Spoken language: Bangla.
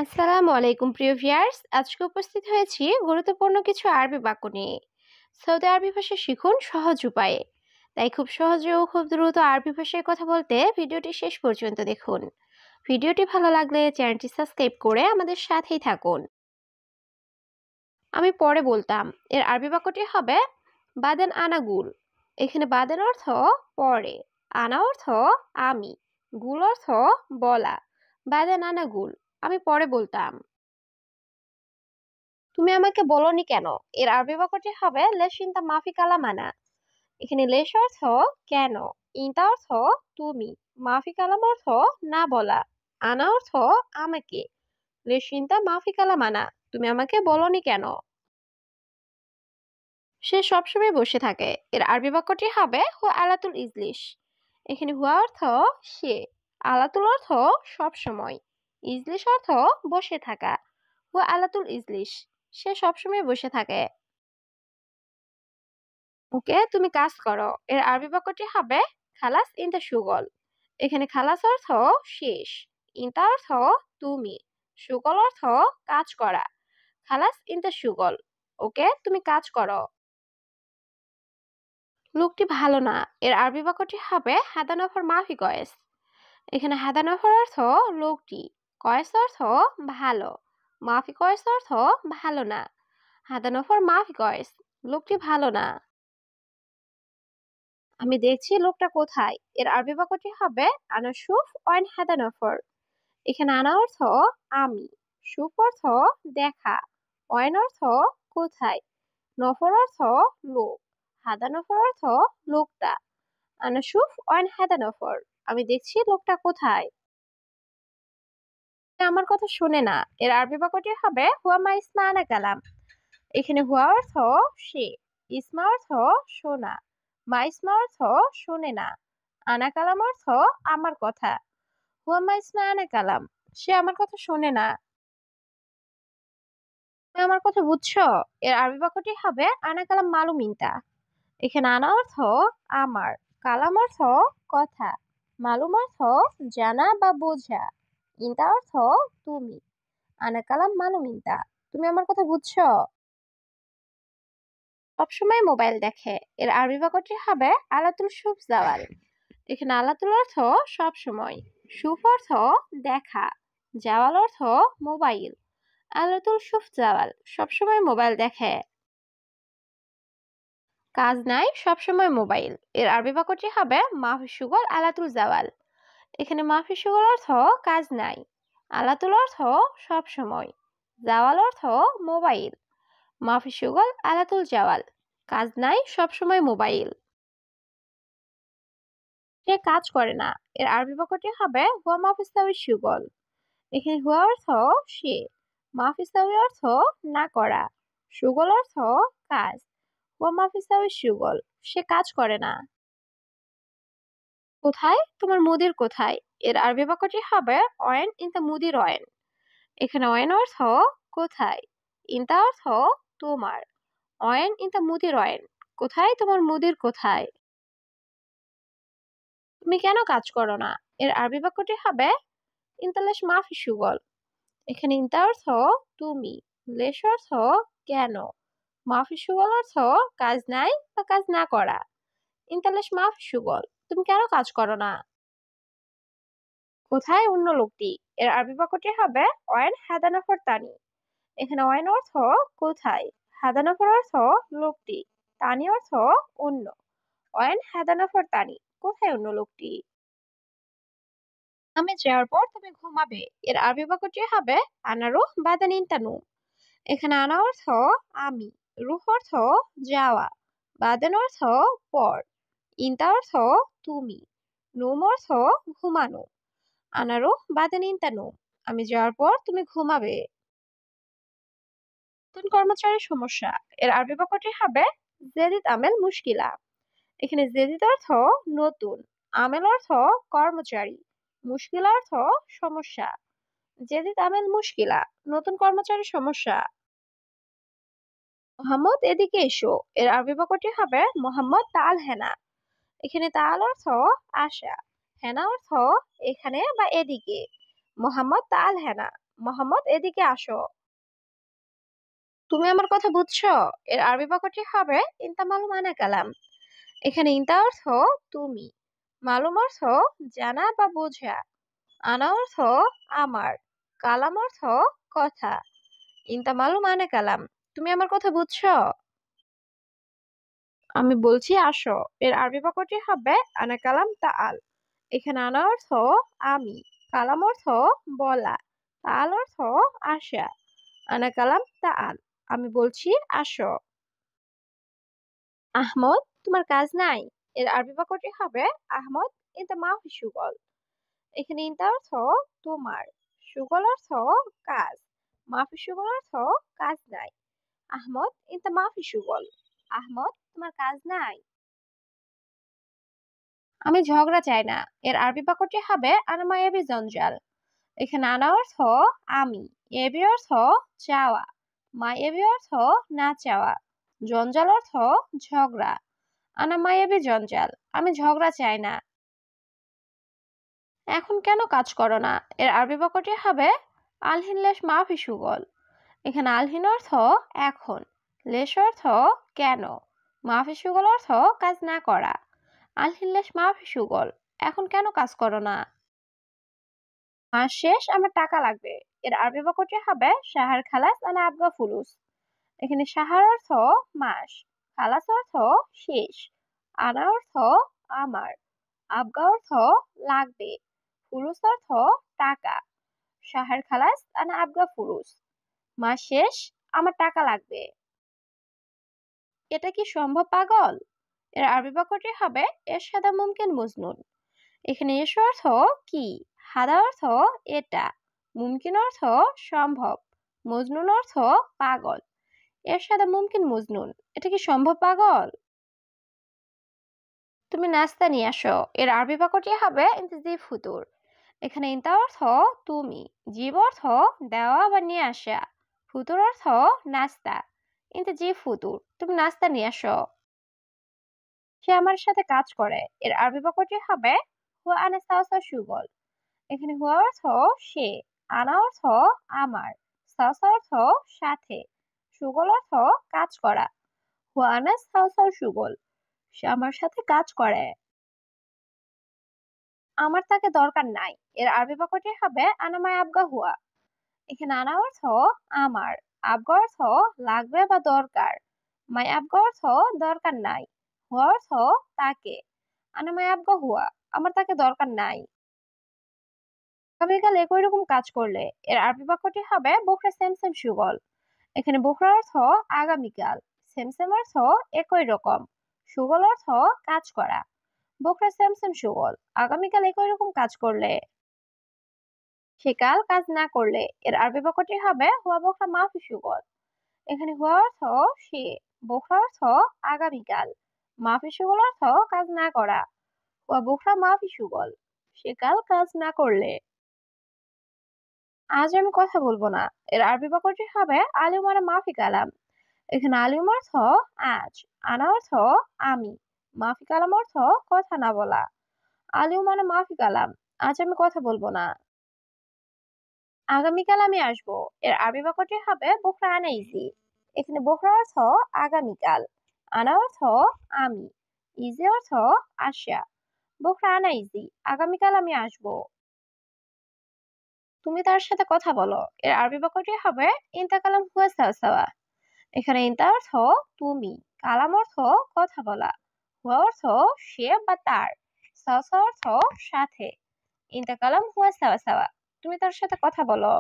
আসসালামু আলাইকুম প্রিয় ভিউয়ার্স, আজকে উপস্থিত হয়েছি গুরুত্বপূর্ণ কিছু আরবি বাক্য নিয়ে। সৌদি আরবি ভাষা শিখুন সহজ উপায়ে। তাই খুব সহজে ও খুব দ্রুত আরবি ভাষায় কথা বলতে ভিডিওটি শেষ পর্যন্ত দেখুন। ভিডিওটি ভালো লাগলে চ্যানেলটি সাবস্ক্রাইব করে আমাদের সাথেই থাকুন। আমি পরে বলতাম এর আরবি বাক্যটি হবে বাদেন আনাগুল। এখানে বাদেন অর্থ পরে, আনা অর্থ আমি, গুল অর্থ বলা। বাদেন আনাগুল, আমি পরে বলতাম। তুমি আমাকে বলনি কেন? এর আরবি বাক্যটি হবে লেশ ইনতা মাফি কালামানা। এখানে লেশ অর্থ কেন, ইনতা অর্থ তুমি, মাফি কালাম অর্থ না বলা, আনা অর্থ আমাকে। লেশ ইনতা মাফি কালামানা, তুমি আমাকে বলনি কেন? সে সবসময় বসে থাকে। এর আরবি বাক্যটি হবে হুয়া আলাতুল ইজলিশ। এখানে হুয়া অর্থ সে, আলাতুল অর্থ সবসময়, ইজলিশ অর্থ বসে থাকা। হুয়া আলাতুল ইজলিশ, সে সবসময় বসে থাকে। ওকে, তুমি কাজ করো। এর আরবি বাক্যটি হবে খালাস ইনতা সুগল। এখানে খালাস অর্থ শেষ, ইনতা অর্থ তুমি, সুগল অর্থ কাজ করা। খালাস ইনতা সুগল, ওকে তুমি কাজ করো। লোকটি ভালো না। এর আরবি বাক্যটি হবে হাদানফর মাফি কয়েস। এখানে হাদানফর অর্থ লোকটি, কয়েস অর্থ ভালো, মাফি কয়েস অর্থ ভালো না। হাদানফর মাফি কয়েস, লোকটি ভালো না। আমি দেখছি লোকটা কোথায়। এর আরবি বাক্যটি হবে আনা শুফ ওয়াইন হাদা নফর। এখানে আনা অর্থ আমি, শুফ অর্থ দেখা, ওয়াইন অর্থ কোথায়, নফর অর্থ লোক, হাদা নফর অর্থ লোকটা। আনা শুফ ওয়াইন হাদা নফর, আমি দেখছি লোকটা কোথায়। সে আমার কথা শোনে না। এর আরবি বাক্যটি হবে হুয়া মা ইসমা আনা কালাম। এখানে হুয়া অর্থ সে, ইসমা অর্থ শোনা, মা ইসমা অর্থ শোনে না, আনা কালাম অর্থ আমার কথা। হুয়া মা ইসমা আনা কালাম, সে আমার কথা শোনে না। তুমি আমার কথা বুঝছো? এর আরবি বাক্যটি হবে আনা কালাম মালুম ইনতা। এখানে আনা অর্থ আমার, কালাম অর্থ কথা, মালুম অর্থ জানা বা বোঝা, ইনতা অর্থ তুমি। আনা কালাম মালুম ইনতা, তুমি আমার কথা বুঝছো? সবসময় মোবাইল দেখে। এর আরবি বাক্যটি হবে আলাতুল শুফ জাওয়াল। এখানে আলাতুল অর্থ সব সময়, শুফ অর্থ দেখা, জাওয়াল অর্থ মোবাইল। আলাতুল শুফ জাওয়াল, সবসময় মোবাইল দেখে। কাজ নাই, সবসময় মোবাইল। এর আরবি বাক্যটি হবে মাফি সুগল আলাতুল জাওয়াল। এখানে মাফি সুগল অর্থ কাজ নাই, আলাতুল অর্থ সব সময়, জাওয়াল অর্থ মোবাইল। মাফি সুগল আলাতুল জাওয়াল, কাজ নাই, সবসময় মোবাইল। সে কাজ করে না। এর আরবি বাক্যটি হবে হুয়া মাফিস্তাউই সুগল। এখানে হুয়া অর্থ সে, মাফিস্তাউই অর্থ না করা, সুগল অর্থ কাজ। হুয়া মাফিস্তাউই সুগল, সে কাজ করে না। কোথায়? তোমার মুদির কোথায়? এর আরবি বাক্যটি হবে অয়েন ইনতা মুদির অয়েন। এখানে অয়েন অর্থ কোথায়, ইনতা অর্থ তোমার, অয়েন ইনতা মুদির অয়েন, কোথায় তোমার মুদির কোথায়? তুমি কেন কাজ করো না? এর আরবি বাক্যটি হবে ইনতালেশ মাফি সুগল। এখানে ইনতা অর্থ তুমি, লেশ অর্থ কেন, মাফি সুগল অর্থ কাজ নাই বা কাজ না করা। ইনতালেশ মাফি সুগল, তুমি কেন কাজ করো না? কোথায় অন্য লোকটি? এর আরবি বাক্যটি হবে ওয়েন হাদানাফর তানি। এখানে ওয়েন অর্থ কোথায়, হাদানাফর অর্থ লোকটি, তানি অর্থ অন্য। ওয়েন হাদানাফর তানি, কোথায় অন্য লোকটি? আমি যাওয়ার পর তুমি ঘুমাবে। এর আরবি বাক্যটি হবে আনারু বাদানিন তানু। এখানে আনা অর্থ আমি, রুহ অর্থ যাওয়া, বাদেন অর্থ পর, ইনতা অর্থ তুমি, নুম অর্থ ঘুমানো। আনারু বাদেন ইনতা নুম, আমি যাওয়ার পর তুমি ঘুমাবে। নতুন কর্মচারীর সমস্যা। এর আরবি বাক্যটি হবে জেদিদ আমেল মুশকিলা। এখানে জেদিদ অর্থ নতুন, আমেল অর্থ কর্মচারী, মুশকিলা অর্থ সমস্যা। জেদিদ আমেল মুশকিলা, নতুন কর্মচারীর সমস্যা। মোহাম্মদ এদিকে এসো। এর আরবি বাক্যটি হবে মোহাম্মদ তাল হেনা। এখানে তাল অর্থ আসা, হেনা অর্থ এখানে বা এদিকে। মোহাম্মদ তাল হেনা, মোহাম্মদ এদিকে আসো। তুমি আমার কথা বুঝছো? এর আরবি বাক্যটি হবে ইনতা মালুম আনা কালাম। এখানে ইনতা অর্থ তুমি, মালুম অর্থ জানা বা বোঝা, আনা অর্থ আমার, কালাম অর্থ কথা। ইনতা মালুম আনা কালাম, তুমি আমার কথা বুঝছো? আমি বলছি আসো। এর আরবি বাক্যটি হবে আনা কালাম তাআল। এখানে আনা অর্থ আমি, কালাম অর্থ বলা, তাআল অর্থ আসা। আনা কালাম তাআল, আমি বলছি আসো। আহমদ, তোমার কাজ নাই। এর আরবি বাক্যটি হবে আহমদ ইনতা মাফি শুগল। এখানে ইনতা অর্থ তোমার, শুগল অর্থ কাজ, মাফি শুগল অর্থ কাজ নাই। আহমদ ইনতা মাফি শুগল, আহমদ তোমার কাজ নাই। আমি ঝগড়া চাই না। এর আরবি বাক্যটি হবে আনা মা এবি জঞ্জাল। এখানে আনা অর্থ আমি, এবি অর্থ চাওয়া, মা এবি অর্থ না চাওয়া, জঞ্জাল অর্থ ঝগড়া। আনা মা এবি জঞ্জাল, আমি ঝগড়া চাই না। এখন কেন কাজ করো না? এর আরবি বাক্যটি হবে আলহিন লেশ মাফি সুগল। এখানে আলহিন অর্থ এখন, লেশ অর্থ কেন, মাফি সুগল অর্থ কাজ না করা। আলহিন লেশ মাফি সুগল, এখন কেন কাজ করো না? মাস শেষ, আমার টাকা লাগবে। এর আরবি বাক্যটি হবে শাহার খালাস আনা আবগা ফুলুস। এখানে শাহার অর্থ মাস, খালাস অর্থ শেষ, আনা অর্থ আমার, আবগা অর্থ লাগবে, ফুলুস অর্থ টাকা। শাহার খালাস আনা আবগা ফুলুস, মাস শেষ, আমার টাকা লাগবে। এটা কি সম্ভব পাগল? এর আরবি বাক্যটি হবে এরশাদা মুমকিন মজনুন। এখানে এস অর্থ কি, হাদা অর্থ এটা, মুমকিন অর্থ সম্ভব, মজনুন অর্থ পাগল। এরশাদা মুমকিন মজনুন, এটা কি সম্ভব পাগল? তুমি নাস্তা নিয়ে আসো। এর আরবি বাক্যটি হবে ইনতাজি ফুতুর। এখানে ইনতা অর্থ তুমি, জিব অর্থ দেওয়া বা নিয়ে আসা, ফুতুর অর্থ নাস্তা। ইনতাজি ফুতুর, তুমি নাস্তা নিয়ে আসো। সে আমার সাথে কাজ করে। এর আরবি বাক্যটি হবে হুয়া আনা সাওসা সুগল। এখানে হুয়া অর্থ সে, আনা অর্থ আমার, সাওসা অর্থ সাথে, সুগল অর্থ কাজ করা। হুয়া আনা সাওসা সুগল, সে আমার সাথে কাজ করে। আমার তাকে দরকার নাই। এর আরবি বাক্যটি হবে আনামায় আবগা হুয়া। এখানে আনা অর্থ আমার, আবগা অর্থ লাগবে বা দরকার, মাই আবগা অর্থ দরকার নাই, হুয়া অর্থ তাকে। আনামায় আবগা হুয়া, আমার তাকে দরকার নাই। আগামীকাল একই রকম কাজ করলে। এর আরবি বাক্যটি হবে বুকরা সেম সেম সুগল। এখানে বুকরা অর্থ আগামীকাল, সেম সেম অর্থ একই রকম, সুগল অর্থ কাজ করা। বুকরা সেম সেম সুগল, আগামীকাল একই রকম কাজ করলে। সে কাল কাজ না করলে। এর আরবি বাক্যটি হবে হুয়া বকরা মাফি সুগল। এখানে হুয়া অর্থ সে, বকরা অর্থ আগামীকাল, মাফি সুগল অর্থ কাজ না করা। হুয়া বকরা মাফি সুগল, সে কাল কাজ না করলে। আজ আমি কথা বলবো না। এর আরবি বাক্যটি হবে আলিম আনা মাফি কালাম। এখানে আলিম অর্থ আজ, আনা অর্থ আমি, মাফি কালাম অর্থ কথা না বলা। আলিম আনা মাফি কালাম, আজ আমি কথা বলবো না। আগামীকাল আমি আসবো। এর আরবি বাক্যটি হবে বুকরা আনা ইজি। এখানে বুকরা অর্থ আগামীকাল, আনা অর্থ আমি, ইজি অর্থ আসা। বুকরা আনা ইজি, আগামীকাল আমি আসবো। তুমি তার সাথে কথা বলো। এর আরবি বাক্যটি হবে ইনতা কালাম হুয়া সাওয়া সাওয়া। এখানে ইনতা অর্থ তুমি, কালাম অর্থ কথা বলা, হুয়া অর্থ সে বা তার, সাওয়া সাওয়া অর্থ সাথে। ইনতা কালাম হুয়া সাওয়া সাওয়া, তুমি তার সাথে কথা বলো।